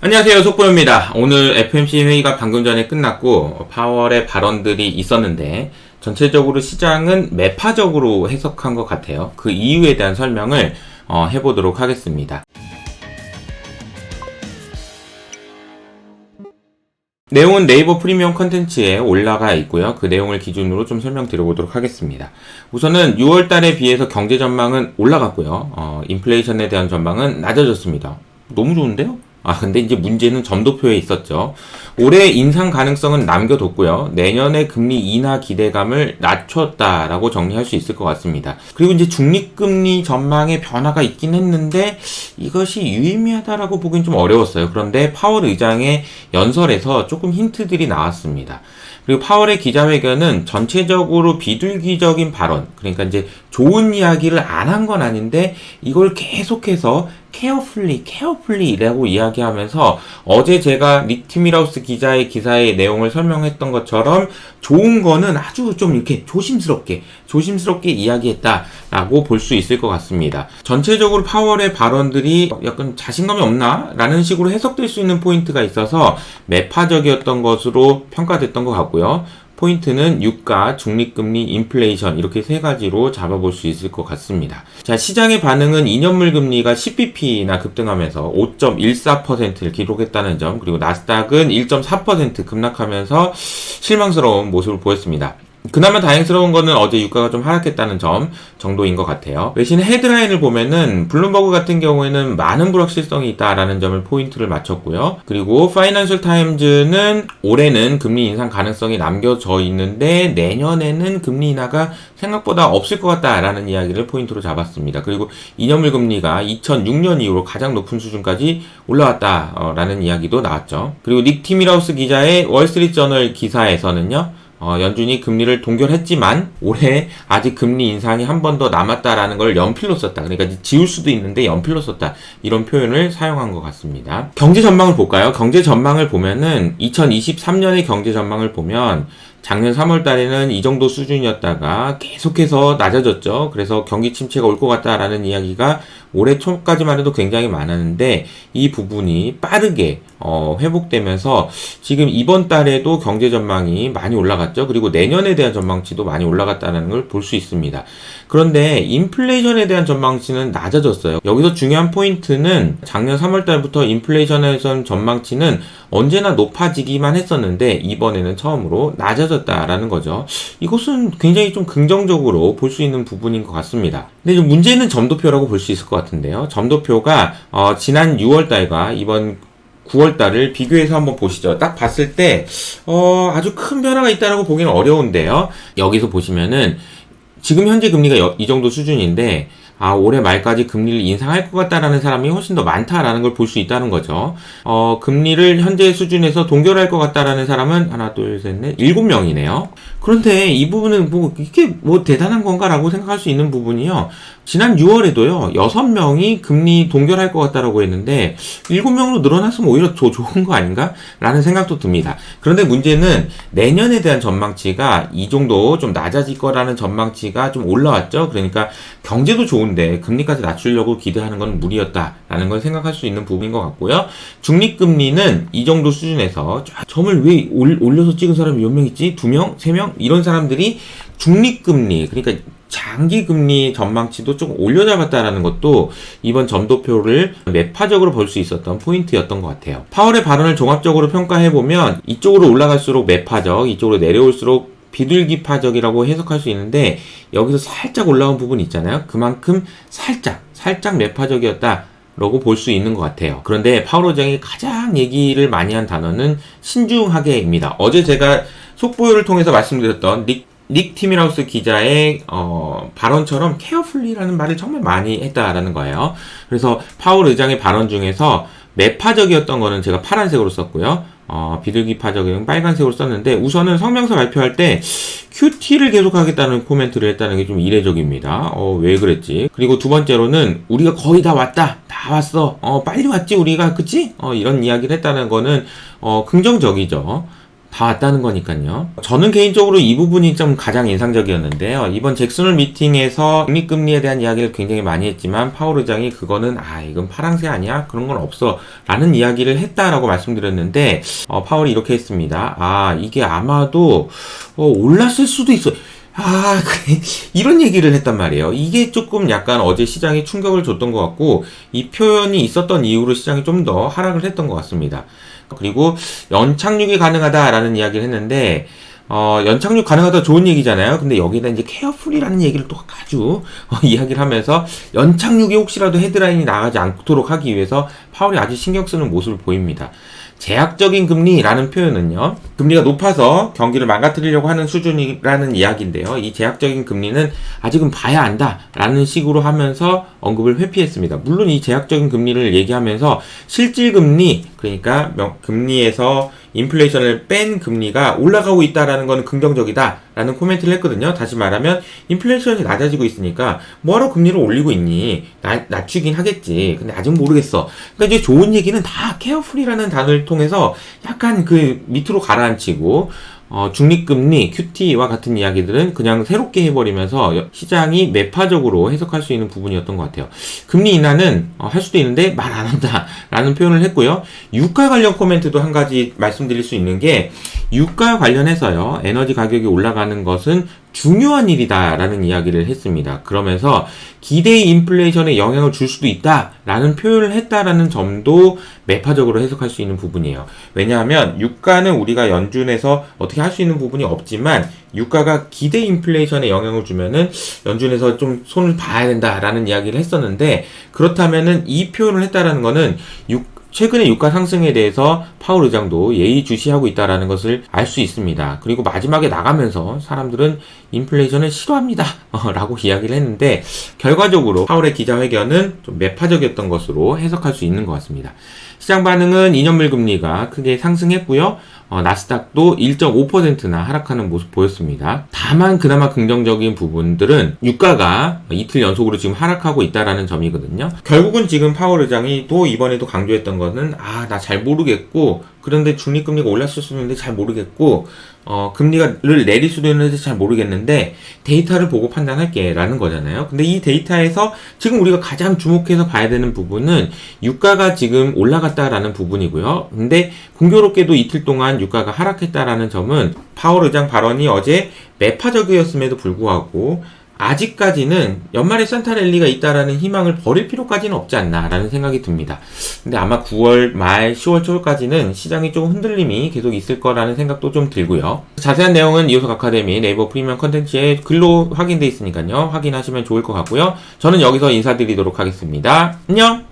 안녕하세요, 속보입니다. 오늘 FOMC 회의가 방금 전에 끝났고 파월의 발언들이 있었는데 전체적으로 시장은 매파적으로 해석한 것 같아요. 그 이유에 대한 설명을 해보도록 하겠습니다. 내용은 네이버 프리미엄 컨텐츠에 올라가 있고요. 그 내용을 기준으로 좀 설명드려보도록 하겠습니다. 우선은 6월 달에 비해서 경제 전망은 올라갔고요. 인플레이션에 대한 전망은 낮아졌습니다. 너무 좋은데요? 근데 이제 문제는 점도표에 있었죠. 올해 인상 가능성은 남겨뒀고요. 내년에 금리 인하 기대감을 낮췄다라고 정리할 수 있을 것 같습니다. 그리고 이제 중립금리 전망에 변화가 있긴 했는데 이것이 유의미하다라고 보기엔 좀 어려웠어요. 그런데 파월 의장의 연설에서 조금 힌트들이 나왔습니다. 그리고 파월의 기자회견은 전체적으로 비둘기적인 발언, 그러니까 이제 좋은 이야기를 안 한 건 아닌데 이걸 계속해서 carefully라고 이야기하면서 어제 제가 닉 티밀하우스 기자의 기사의 내용을 설명했던 것처럼 좋은 거는 아주 좀 이렇게 조심스럽게 이야기했다라고 볼 수 있을 것 같습니다. 전체적으로 파월의 발언들이 약간 자신감이 없나? 라는 식으로 해석될 수 있는 포인트가 있어서 매파적이었던 것으로 평가됐던 것 같고요. 포인트는 유가, 중립금리, 인플레이션 이렇게 세 가지로 잡아볼 수 있을 것 같습니다. 자, 시장의 반응은 2년물 금리가 10bp나 급등하면서 5.14%를 기록했다는 점, 그리고 나스닥은 1.4% 급락하면서 실망스러운 모습을 보였습니다. 그나마 다행스러운 거는 어제 유가가 좀 하락했다는 점 정도인 것 같아요. 대신 헤드라인을 보면은 블룸버그 같은 경우에는 많은 불확실성이 있다라는 점을 포인트를 맞췄고요. 그리고 파이낸셜 타임즈는 올해는 금리 인상 가능성이 남겨져 있는데 내년에는 금리 인하가 생각보다 없을 것 같다라는 이야기를 포인트로 잡았습니다. 그리고 2년물 금리가 2006년 이후로 가장 높은 수준까지 올라왔다라는 이야기도 나왔죠. 그리고 닉 티밀하우스 기자의 월스트리트저널 기사에서는요. 연준이 금리를 동결했지만 올해 아직 금리 인상이 한 번 더 남았다라는 걸 연필로 썼다. 그러니까 지울 수도 있는데 연필로 썼다. 이런 표현을 사용한 것 같습니다. 경제 전망을 볼까요? 경제 전망을 보면은 2023년의 경제 전망을 보면 작년 3월 달에는 이 정도 수준이었다가 계속해서 낮아졌죠. 그래서 경기 침체가 올 것 같다라는 이야기가 올해 초까지만 해도 굉장히 많았는데 이 부분이 빠르게 회복되면서 지금 이번 달에도 경제 전망이 많이 올라갔죠. 그리고 내년에 대한 전망치도 많이 올라갔다는 걸 볼 수 있습니다. 그런데 인플레이션에 대한 전망치는 낮아졌어요. 여기서 중요한 포인트는 작년 3월 달부터 인플레이션에 대한 전망치는 언제나 높아지기만 했었는데 이번에는 처음으로 낮아졌다라는 거죠. 이것은 굉장히 좀 긍정적으로 볼 수 있는 부분인 것 같습니다. 근데 문제는 점도표라고 볼 수 있을 것 같은데요. 점도표가 지난 6월 달과 이번 9월 달을 비교해서 한번 보시죠. 딱 봤을 때 아주 큰 변화가 있다라고 보기는 어려운데요. 여기서 보시면은 지금 현재 금리가 이 정도 수준인데 올해 말까지 금리를 인상할 것 같다라는 사람이 훨씬 더 많다라는 걸 볼 수 있다는 거죠. 금리를 현재 수준에서 동결할 것 같다라는 사람은 하나, 둘, 셋, 넷, 7명이네요. 그런데 이 부분은 이게 대단한 건가라고 생각할 수 있는 부분이요. 지난 6월에도요, 6명이 금리 동결할 것 같다라고 했는데 7명으로 늘어났으면 오히려 더 좋은 거 아닌가? 라는 생각도 듭니다. 그런데 문제는 내년에 대한 전망치가 이 정도 좀 낮아질 거라는 전망치가 좀 올라왔죠. 그러니까 경제도 좋은데 금리까지 낮추려고 기대하는 건 무리였다라는 걸 생각할 수 있는 부분인 것 같고요. 중립금리는 이 정도 수준에서 점을 왜 올려서 찍은 사람이 몇 명 있지? 2명? 3명? 이런 사람들이 중립금리, 그러니까 장기금리 전망치도 조금 올려잡았다라는 것도 이번 점도표를 매파적으로 볼 수 있었던 포인트였던 것 같아요. 파월의 발언을 종합적으로 평가해보면 이쪽으로 올라갈수록 매파적, 이쪽으로 내려올수록 비둘기파적이라고 해석할 수 있는데 여기서 살짝 올라온 부분 있잖아요. 그만큼 살짝 매파적이었다 라고 볼 수 있는 것 같아요. 그런데 파월 의장이 가장 얘기를 많이 한 단어는 신중하게입니다. 어제 제가 속보를 통해서 말씀드렸던 닉 티밀하우스 기자의 발언처럼 carefully라는 말을 정말 많이 했다라는 거예요. 그래서 파월 의장의 발언 중에서 매파적이었던 거는 제가 파란색으로 썼고요. 비둘기파적인 빨간색으로 썼는데 우선은 성명서 발표할 때 QT를 계속하겠다는 코멘트를 했다는 게 좀 이례적입니다. 왜 그랬지? 그리고 두 번째로는 우리가 거의 다 왔다. 다 왔어. 빨리 왔지 우리가. 그치? 이런 이야기를 했다는 거는 긍정적이죠. 다 왔다는 거니까요. 저는 개인적으로 이 부분이 좀 가장 인상적이었는데요. 이번 잭슨홀 미팅에서 적립금리에 대한 이야기를 굉장히 많이 했지만 파월 의장이 그거는 이건 파랑새 아니야? 그런 건 없어 라는 이야기를 했다라고 말씀드렸는데 파월이 이렇게 했습니다. 이게 아마도 올랐을 수도 있어. 그래. 이런 얘기를 했단 말이에요. 이게 조금 약간 어제 시장에 충격을 줬던 것 같고, 이 표현이 있었던 이후로 시장이 좀 더 하락을 했던 것 같습니다. 그리고 연착륙이 가능하다라는 이야기를 했는데, 연착륙 가능하다 좋은 얘기잖아요. 근데 여기다 이제 케어풀이라는 얘기를 또 아주 이야기를 하면서 연착륙이 혹시라도 헤드라인이 나가지 않도록 하기 위해서 파월이 아주 신경 쓰는 모습을 보입니다. 제약적인 금리라는 표현은요, 금리가 높아서 경기를 망가뜨리려고 하는 수준이라는 이야기인데요. 이 제약적인 금리는 아직은 봐야 한다라는 식으로 하면서 언급을 회피했습니다. 물론 이 제약적인 금리를 얘기하면서 실질금리, 그러니까 금리에서 인플레이션을 뺀 금리가 올라가고 있다라는 것은 긍정적이다라는 코멘트를 했거든요. 다시 말하면 인플레이션이 낮아지고 있으니까 뭐하러 금리를 올리고 있니? 낮추긴 하겠지. 근데 아직 모르겠어. 그러니까 이제 좋은 얘기는 다 케어풀이라는 단어를 통해서 약간 그 밑으로 가라앉히고 중립금리, QT와 같은 이야기들은 그냥 새롭게 해버리면서 시장이 매파적으로 해석할 수 있는 부분이었던 것 같아요. 금리 인하는 할 수도 있는데 말 안 한다라는 표현을 했고요. 유가 관련 코멘트도 한 가지 말씀드릴 수 있는 게, 유가 관련해서요, 에너지 가격이 올라가는 것은 중요한 일이다라는 이야기를 했습니다. 그러면서 기대의 인플레이션에 영향을 줄 수도 있다라는 표현을 했다라는 점도 매파적으로 해석할 수 있는 부분이에요. 왜냐하면 유가는 우리가 연준에서 어떻게 할 수 있는 부분이 없지만, 유가가 기대 인플레이션에 영향을 주면은 연준에서 좀 손을 봐야 된다라는 이야기를 했었는데, 그렇다면은 이 표현을 했다라는 거는 최근의 유가 상승에 대해서 파월 의장도 예의주시하고 있다라는 것을 알 수 있습니다. 그리고 마지막에 나가면서 사람들은 인플레이션을 싫어합니다 라고 이야기를 했는데, 결과적으로 파월의 기자회견은 좀 매파적이었던 것으로 해석할 수 있는 것 같습니다. 시장 반응은 2년물 금리가 크게 상승했고요. 나스닥도 1.5%나 하락하는 모습 보였습니다. 다만 그나마 긍정적인 부분들은 유가가 이틀 연속으로 지금 하락하고 있다라는 점이거든요. 결국은 지금 파월 의장이 또 이번에도 강조했던 것은 나 잘 모르겠고, 그런데 중립금리가 올랐을 수도 있는데 잘 모르겠고, 금리를 내릴 수도 있는데 잘 모르겠는데 데이터를 보고 판단할게 라는 거잖아요. 근데 이 데이터에서 지금 우리가 가장 주목해서 봐야 되는 부분은 유가가 지금 올라갔다라는 부분이고요. 근데 공교롭게도 이틀 동안 유가가 하락했다라는 점은 파월 의장 발언이 어제 매파적이었음에도 불구하고 아직까지는 연말에 산타랠리가 있다라는 희망을 버릴 필요까지는 없지 않나라는 생각이 듭니다. 근데 아마 9월 말 10월 초까지는 시장이 조금 흔들림이 계속 있을 거라는 생각도 좀 들고요. 자세한 내용은 이호석 아카데미 네이버 프리미엄 컨텐츠에 글로 확인돼 있으니까요. 확인하시면 좋을 것 같고요. 저는 여기서 인사드리도록 하겠습니다. 안녕!